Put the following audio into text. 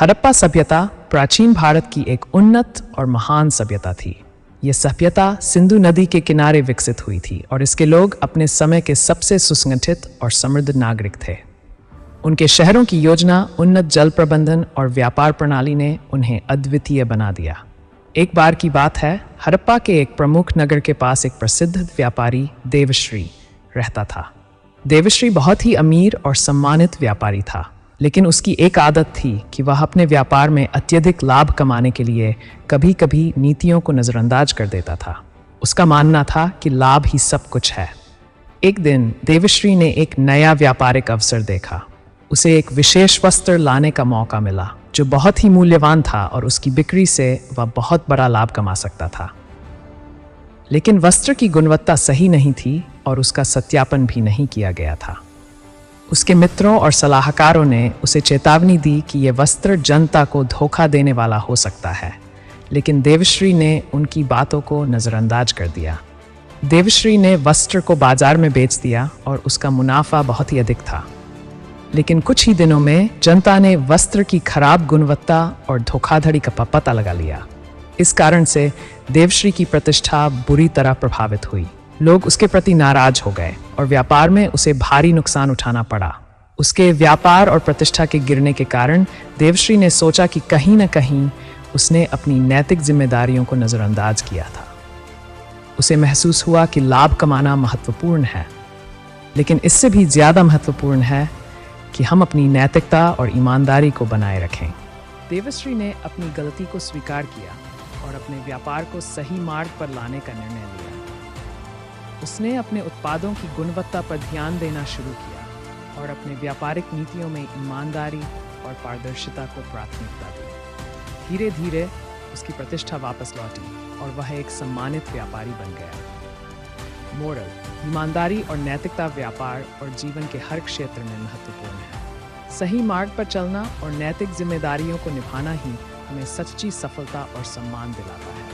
हड़प्पा सभ्यता प्राचीन भारत की एक उन्नत और महान सभ्यता थी। ये सभ्यता सिंधु नदी के किनारे विकसित हुई थी और इसके लोग अपने समय के सबसे सुसंगठित और समृद्ध नागरिक थे। उनके शहरों की योजना, उन्नत जल प्रबंधन और व्यापार प्रणाली ने उन्हें अद्वितीय बना दिया। एक बार की बात है, हड़प्पा के एक प्रमुख नगर के पास एक प्रसिद्ध व्यापारी देवश्री रहता था। देवश्री बहुत ही अमीर और सम्मानित व्यापारी था, लेकिन उसकी एक आदत थी कि वह अपने व्यापार में अत्यधिक लाभ कमाने के लिए कभी कभी नीतियों को नज़रअंदाज कर देता था। उसका मानना था कि लाभ ही सब कुछ है। एक दिन देवश्री ने एक नया व्यापारिक अवसर देखा। उसे एक विशेष वस्त्र लाने का मौका मिला जो बहुत ही मूल्यवान था और उसकी बिक्री से वह बहुत बड़ा लाभ कमा सकता था। लेकिन वस्त्र की गुणवत्ता सही नहीं थी और उसका सत्यापन भी नहीं किया गया था। उसके मित्रों और सलाहकारों ने उसे चेतावनी दी कि यह वस्त्र जनता को धोखा देने वाला हो सकता है, लेकिन देवश्री ने उनकी बातों को नज़रअंदाज कर दिया। देवश्री ने वस्त्र को बाजार में बेच दिया और उसका मुनाफा बहुत ही अधिक था। लेकिन कुछ ही दिनों में जनता ने वस्त्र की खराब गुणवत्ता और धोखाधड़ी का पता लगा लिया। इस कारण से देवश्री की प्रतिष्ठा बुरी तरह प्रभावित हुई। लोग उसके प्रति नाराज हो गए और व्यापार में उसे भारी नुकसान उठाना पड़ा। उसके व्यापार और प्रतिष्ठा के गिरने के कारण देवश्री ने सोचा कि कहीं न कहीं उसने अपनी नैतिक जिम्मेदारियों को नज़रअंदाज किया था। उसे महसूस हुआ कि लाभ कमाना महत्वपूर्ण है, लेकिन इससे भी ज़्यादा महत्वपूर्ण है कि हम अपनी नैतिकता और ईमानदारी को बनाए रखें। देवश्री ने अपनी गलती को स्वीकार किया और अपने व्यापार को सही मार्ग पर लाने का निर्णय लिया। उसने अपने उत्पादों की गुणवत्ता पर ध्यान देना शुरू किया और अपने व्यापारिक नीतियों में ईमानदारी और पारदर्शिता को प्राथमिकता दी। धीरे धीरे उसकी प्रतिष्ठा वापस लौटी और वह एक सम्मानित व्यापारी बन गया। मोरल: ईमानदारी और नैतिकता व्यापार और जीवन के हर क्षेत्र में महत्वपूर्ण है। सही मार्ग पर चलना और नैतिक जिम्मेदारियों को निभाना ही हमें सच्ची सफलता और सम्मान दिलाता है।